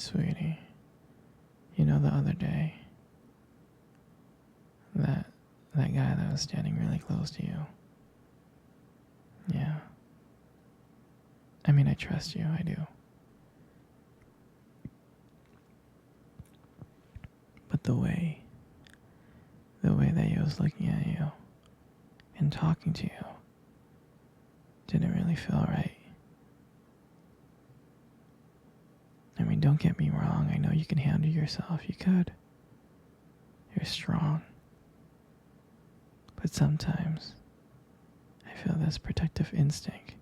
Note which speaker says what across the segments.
Speaker 1: Sweetie, you know the other day, that that guy that was standing really close to you. Yeah. I mean, I trust you, I do. But the way that he was looking at you and talking to you didn't really feel right. I mean, don't get me wrong, I know you can handle yourself, you could. You're strong. But sometimes I feel this protective instinct.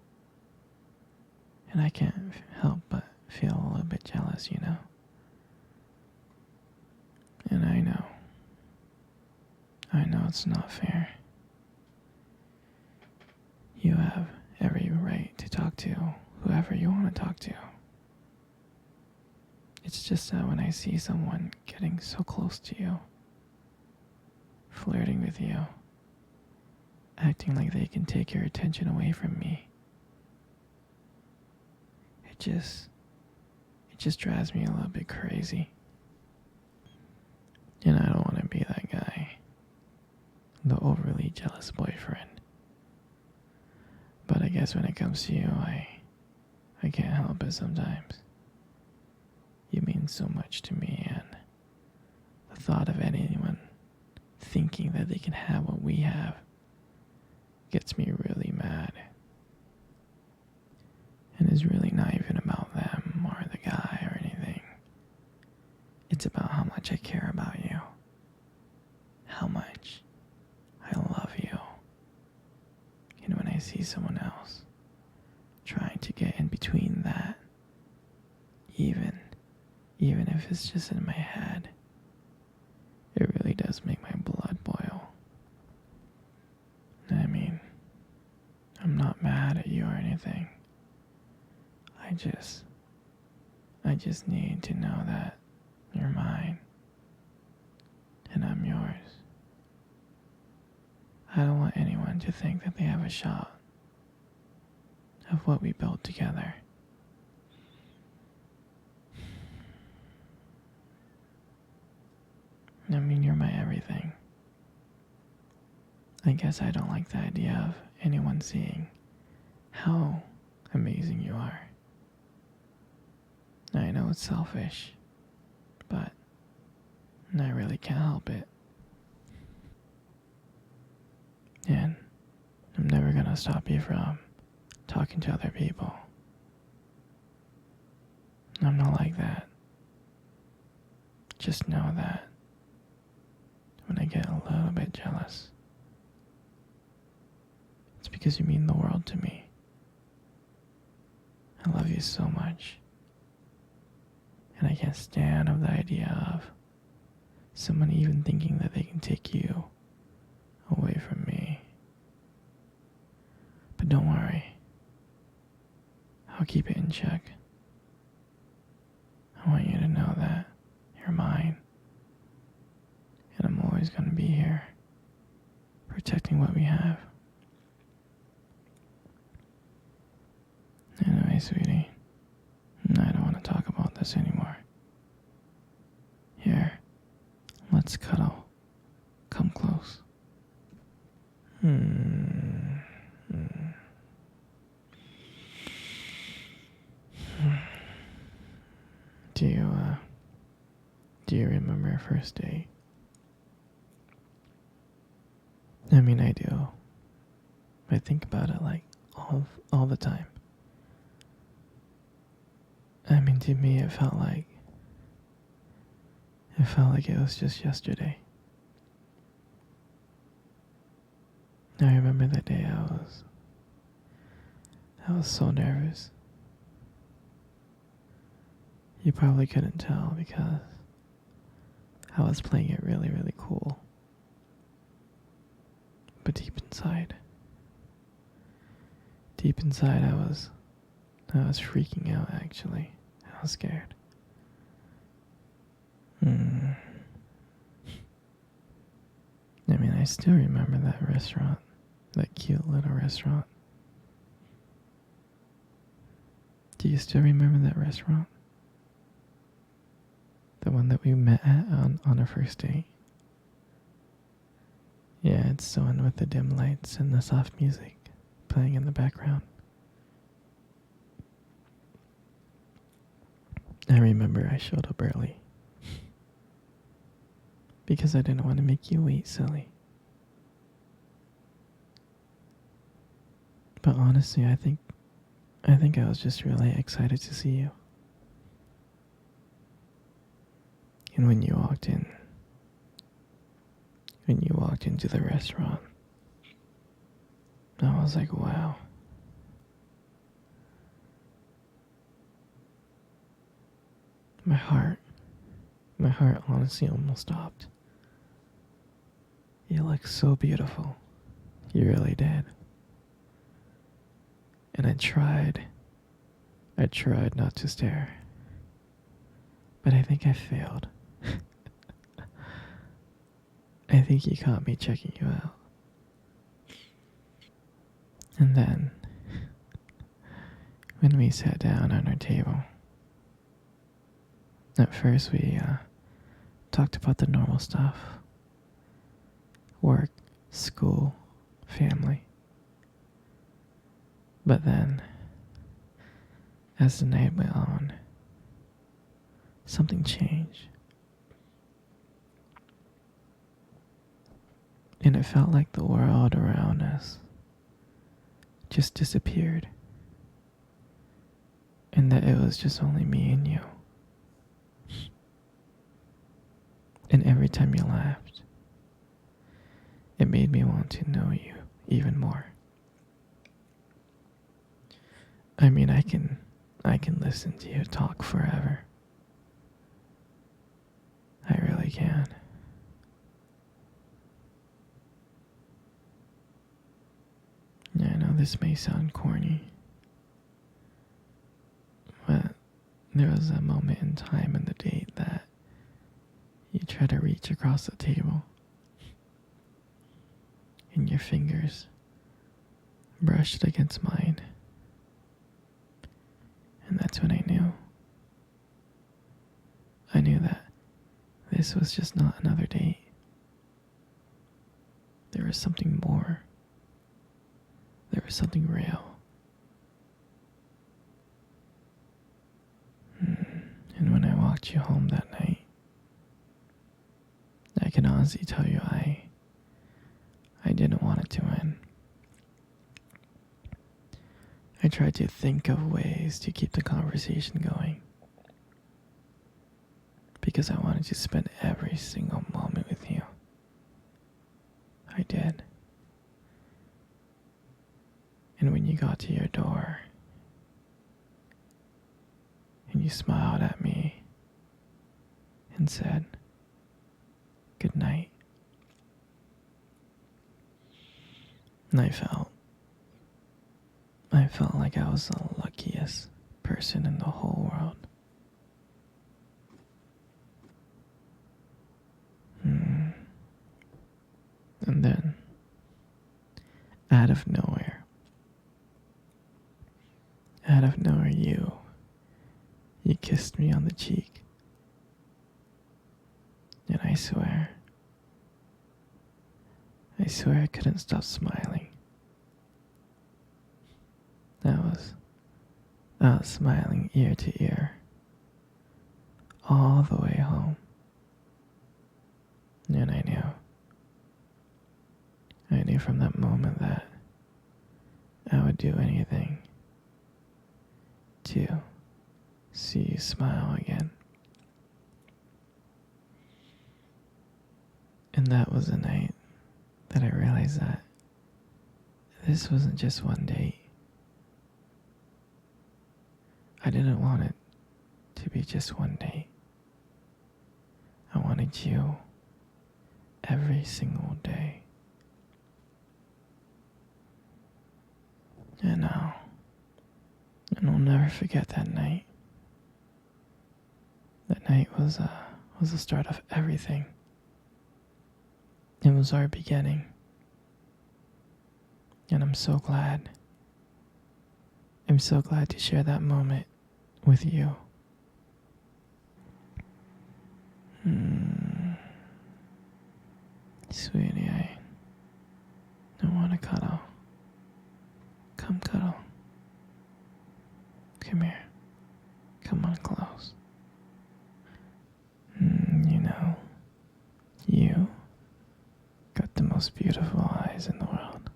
Speaker 1: And I can't help but feel a little bit jealous, you know? And I know it's not fair. You have every right to talk to whoever you want to talk to. It's just that when I see someone getting so close to you, flirting with you, acting like they can take your attention away from me, it just drives me a little bit crazy. And I don't want to be that guy, the overly jealous boyfriend. But I guess when it comes to you, I can't help it sometimes. You mean so much to me, and the thought of anyone thinking that they can have what we have gets me really mad. And it's really not even about them or the guy or anything. It's about how much I care about you. How much I love you. And when I see someone else trying to get in between that, even if it's just in my head, it really does make my blood boil. I mean, I'm not mad at you or anything. I just need to know that you're mine and I'm yours. I don't want anyone to think that they have a shot of what we built together. I mean, you're my everything. I guess I don't like the idea of anyone seeing how amazing you are. I know it's selfish, but I really can't help it. And I'm never gonna stop you from talking to other people. I'm not like that. Just know that when I get a little bit jealous, it's because you mean the world to me. I love you so much. And I can't stand of the idea of someone even thinking that they can take you away from me. But don't worry. I'll keep it in check. I want you to know that you're mine. And I'm always going to be here, protecting what we have. Anyway, sweetie, I don't want to talk about this anymore. Here, let's cuddle. Come close. Do you remember our first date? I mean, I do. I think about it like all the time. I mean, to me, it felt like it was just yesterday. I remember that day I was so nervous. You probably couldn't tell because I was playing it really, really cool. But deep inside, I was freaking out actually. I was scared. I mean, I still remember that restaurant, that cute little restaurant. Do you still remember that restaurant? The one that we met at on our first date. Yeah, it's the one with the dim lights and the soft music playing in the background. I remember I showed up early. Because I didn't want to make you wait, silly. But honestly, I think I was just really excited to see you. And when you walked into the restaurant, I was like, wow. My heart honestly almost stopped. You look so beautiful. You really did. And I tried not to stare. But I think I failed. I think you caught me checking you out. And then, when we sat down on our table, at first we talked about the normal stuff. Work, school, family. But then, as the night went on, something changed. And it felt like the world around us just disappeared. And that it was just only me and you. And every time you laughed, it made me want to know you even more. I mean, I can listen to you talk forever. I really can. Yeah, I know this may sound corny, but there was a moment in time in the date that you tried to reach across the table, and your fingers brushed against mine. And that's when I knew. I knew that this was just not another date. There was something more. There was something real. And when I walked you home that night, I can honestly tell you I didn't want it to end. I tried to think of ways to keep the conversation going. Because I wanted to spend every single moment with you. I did. And when you got to your door, and you smiled at me and said, "Good night." And I felt like I was the luckiest person in the whole world. And then, out of nowhere, you kissed me on the cheek. And I swear I couldn't stop smiling. I was smiling ear to ear, all the way home. And I knew from that moment that I would do anything to see you smile again. And that was the night that I realized that this wasn't just one date. I didn't want it to be just one date. I wanted you every single day. And I'll never forget that night. That night was the start of everything. It was our beginning. And I'm so glad to share that moment with you. Come on close. You got the most beautiful eyes in the world.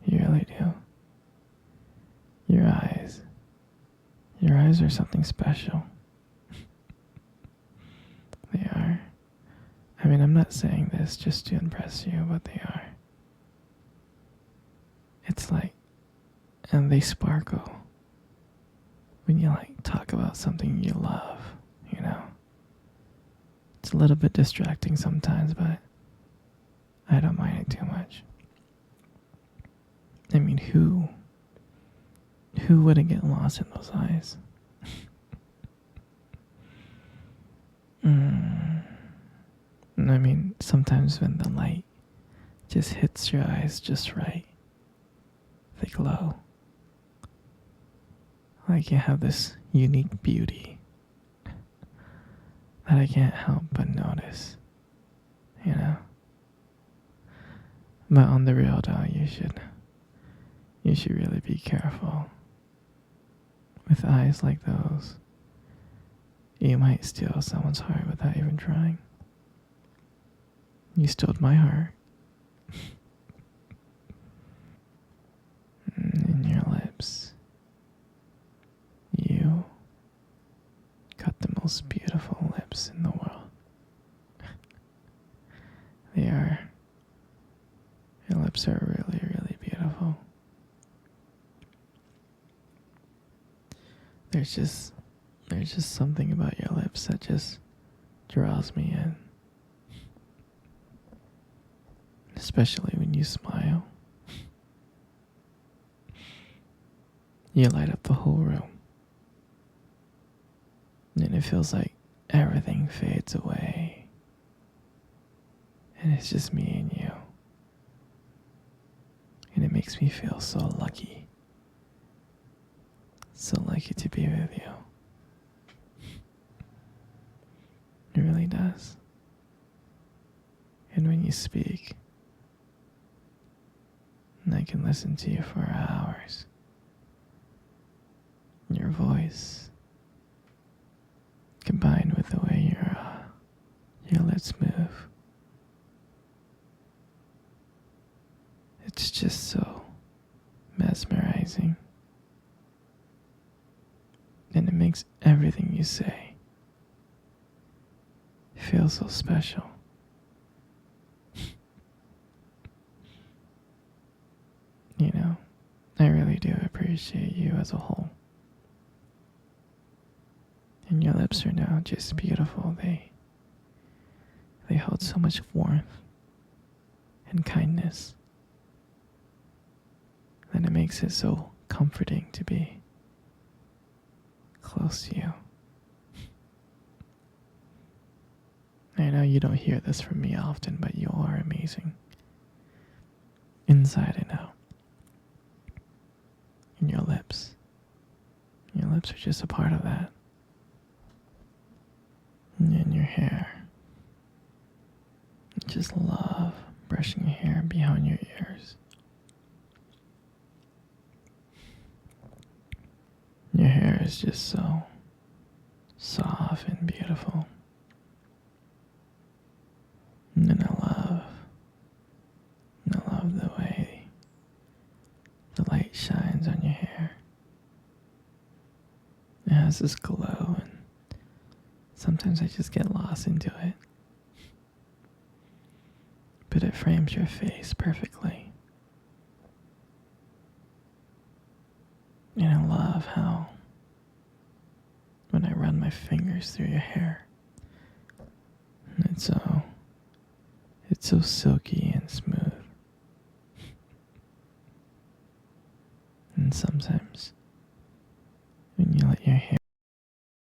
Speaker 1: You really do. Your eyes. Your eyes are something special. They are. I mean, I'm not saying this just to impress you, but they are. It's like, and they sparkle when you talk about something you love, you know? It's a little bit distracting sometimes, but I don't mind it too much. I mean, who wouldn't get lost in those eyes? I mean, sometimes when the light just hits your eyes just right, they glow. Like you have this unique beauty that I can't help but notice, you know? But on the real though, you should really be careful. With eyes like those, you might steal someone's heart without even trying. You stole my heart. And your lips. You got the most beautiful lips in the world. They are. Your lips are really, really beautiful. There's just something about your lips that just draws me in. Especially when you smile. You light up the whole room. And it feels like everything fades away. And it's just me and you. And it makes me feel so lucky. So lucky to be with you. It really does. And when you speak, I can listen to you for hours. Your voice, combined with the way your lips move, it's just so mesmerizing. And it makes everything you say feel so special. You know, I really do appreciate you as a whole. And your lips are now just beautiful. They hold so much warmth and kindness. And it makes it so comforting to be close to you. I know you don't hear this from me often, but you are amazing. Inside and out. And your lips. Your lips are just a part of that. And your hair. I just love brushing your hair behind your ears. Your hair is just so soft and beautiful. And I love the way the light shines on your hair. It has this glow, and sometimes I just get lost into it. But it frames your face perfectly. And I love how when I run my fingers through your hair, it's so silky and smooth.